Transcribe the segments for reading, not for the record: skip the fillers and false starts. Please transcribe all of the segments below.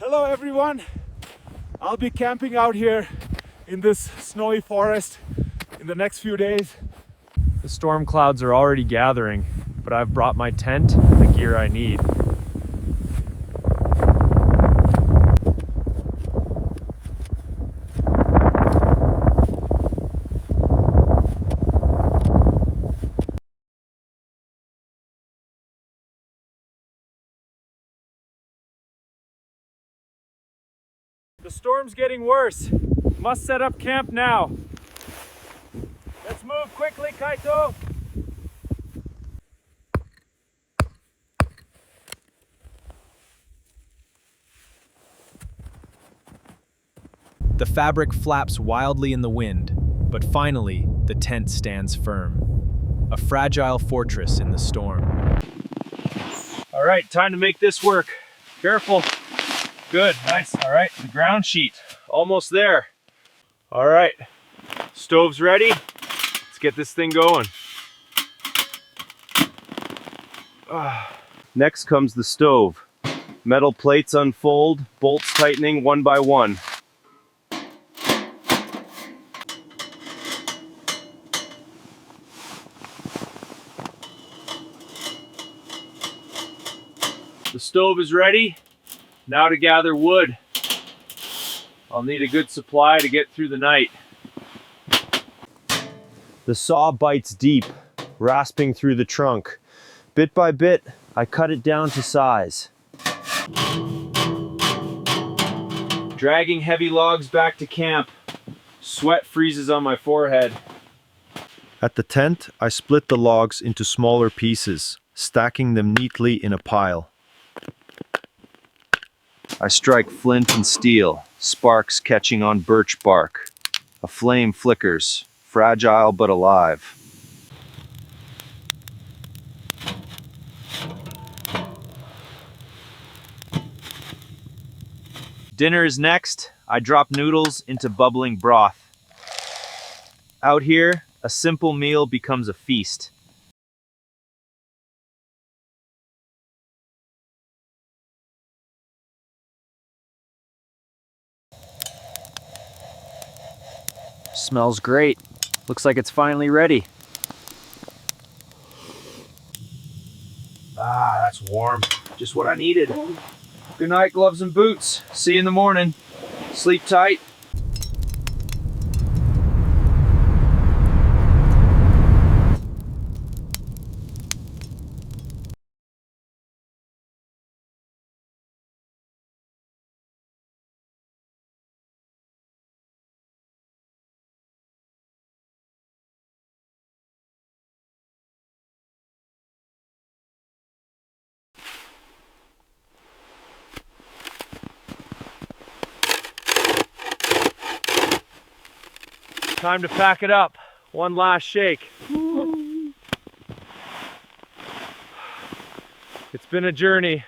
Hello everyone! I'll be camping out here in this snowy forest in the next few days. The storm clouds are already gathering, but I've brought my tent and the gear I need. The storm's getting worse. Must set up camp now. Let's move quickly, Kaito. The fabric flaps wildly in the wind, but finally, the tent stands firm. A fragile fortress in the storm. All right, time to make this work. Careful. Good, nice. All right, the ground sheet, almost there. All right, stove's ready. Let's get this thing going. Next comes the stove. Metal plates unfold, bolts tightening one by one. The stove is ready. Now to gather wood. I'll need a good supply to get through the night. The saw bites deep, rasping through the trunk. Bit by bit, I cut it down to size. Dragging heavy logs back to camp. Sweat freezes on my forehead. At the tent, I split the logs into smaller pieces, stacking them neatly in a pile. I strike flint and steel, sparks catching on birch bark. A flame flickers, fragile but alive. Dinner is next. I drop noodles into bubbling broth. Out here, a simple meal becomes a feast. Smells great. Looks like it's finally ready. Ah, that's warm. Just what I needed. Good night, gloves and boots. See you in the morning. Sleep tight. Time to pack it up. One last shake. It's been a journey.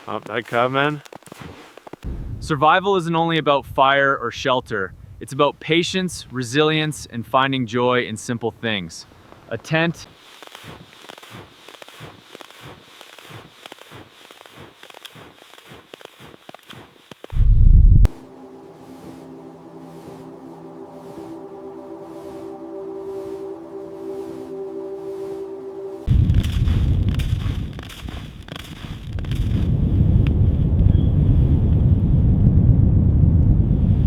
Up that coming. Survival isn't only about fire or shelter. It's about patience, resilience, and finding joy in simple things. A tent,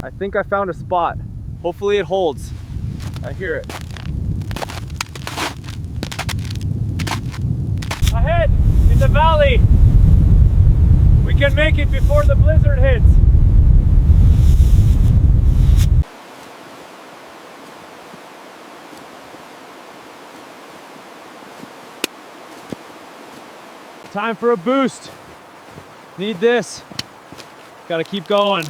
I think I found a spot. Hopefully it holds. I hear it. Ahead, in the valley. We can make it before the blizzard hits. Time for a boost. Need this. Gotta keep going.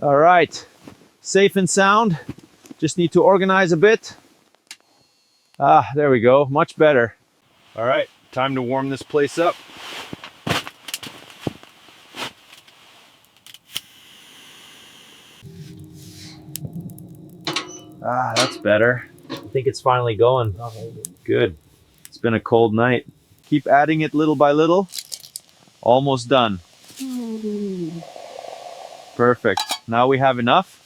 All right, safe and sound. Just need to organize a bit. Ah, there we go, much better. All right, time to warm this place up. Ah, that's better. I think it's finally going. Good. It's been a cold night. Keep adding it little by little. Almost done. Perfect. Now we have enough.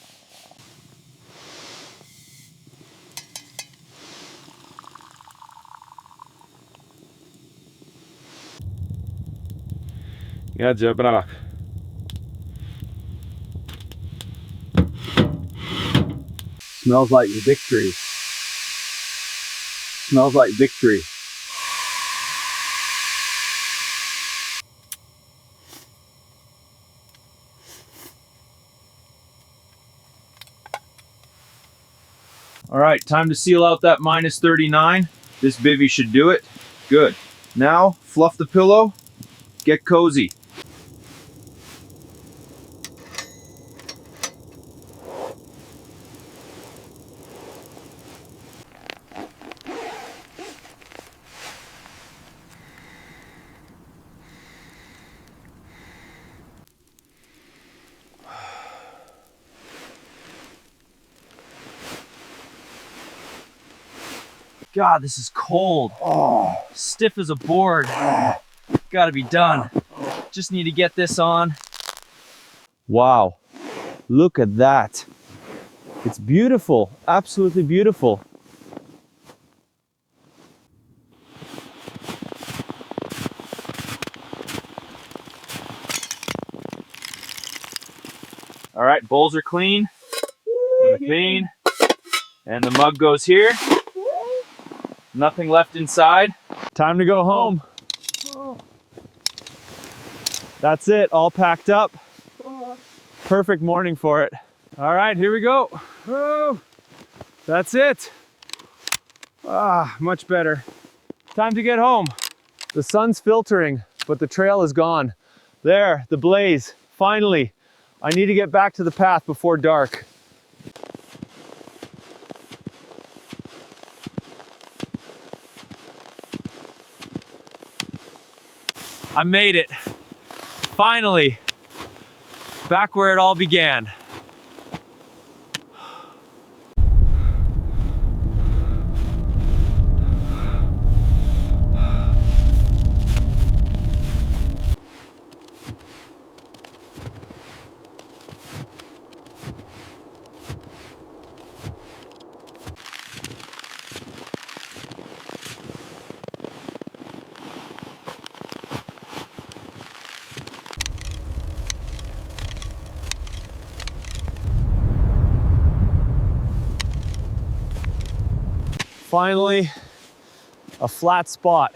Ja, bra. Smells like victory. Smells like victory. All right, time to seal out that minus 39. This bivvy should do it. Good. Now, fluff the pillow, get cozy. God, this is cold. Oh, stiff as a board. Gotta be done. Just need to get this on. Wow, look at that. It's beautiful, absolutely beautiful. All right, bowls are clean. Clean. And the mug goes here. Nothing left inside. Time to go home. That's it, all packed up. Perfect morning for it. All right, here we go. Oh, that's it. Ah, much better. Time to get home. The sun's filtering, but the trail is gone. There, the blaze, finally. I need to get back to the path before dark. I made it. Finally. Back where it all began. Finally, a flat spot,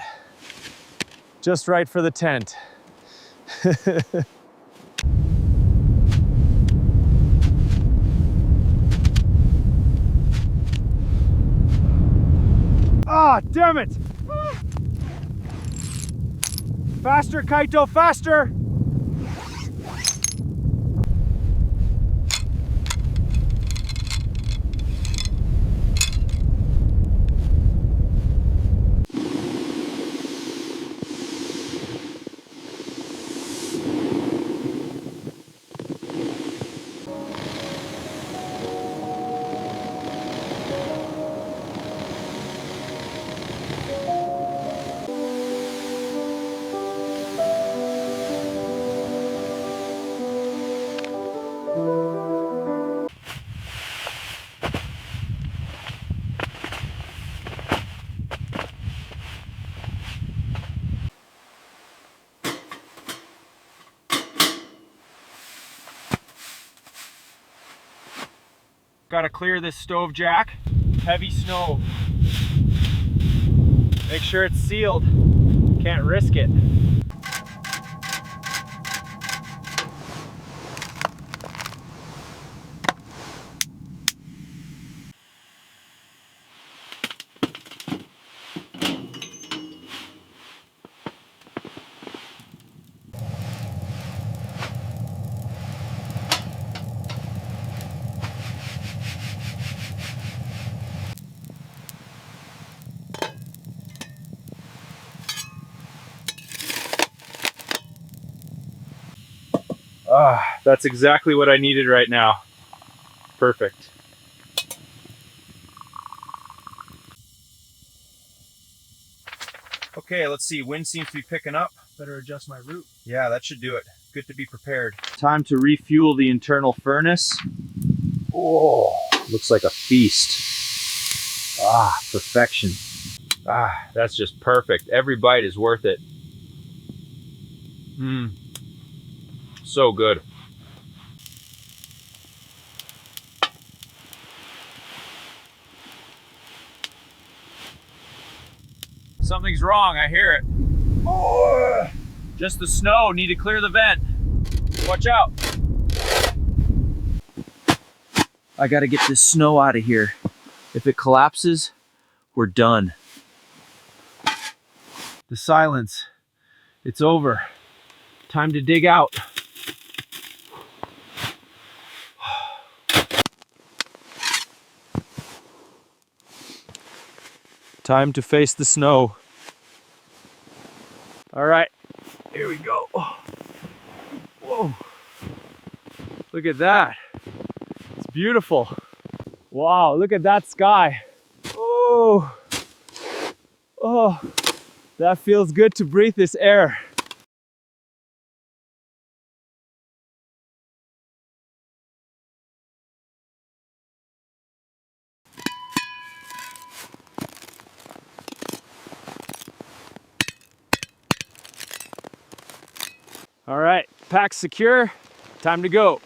just right for the tent. Ah, damn it! Faster, Kaito, faster! Gotta clear this stove jack. Heavy snow. Make sure it's sealed. Can't risk it. Ah, that's exactly what I needed right now. Perfect. Okay, let's see. Wind seems to be picking up. Better adjust my route. Yeah, that should do it. Good to be prepared. Time to refuel the internal furnace. Oh, looks like a feast. Ah, perfection. Ah, that's just perfect. Every bite is worth it. Mmm. So good. Something's wrong, I hear it. Oh, just the snow, need to clear the vent. Watch out. I gotta get this snow out of here. If it collapses, we're done. The silence, it's over. Time to dig out. Time to face the snow. All right, here we go. Whoa, look at that. It's beautiful. Wow, look at that sky. Oh, oh, that feels good to breathe this air. All right, pack secure, time to go.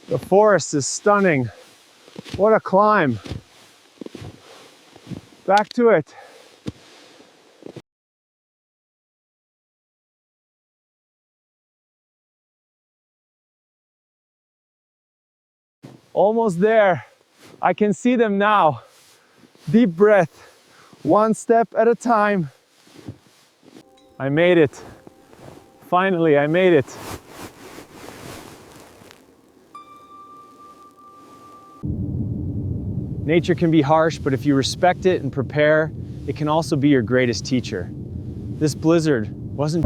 The forest is stunning. What a climb. Back to it. Almost there. I can see them now. Deep breath, one step at a time. I made it. Finally, I made it. Nature can be harsh, but if you respect it and prepare, it can also be your greatest teacher. This blizzard wasn't...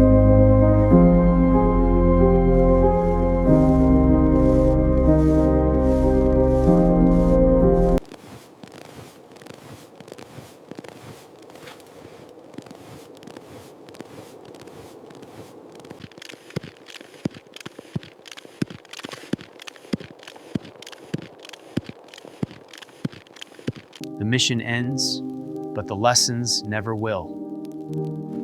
The mission ends, but the lessons never will.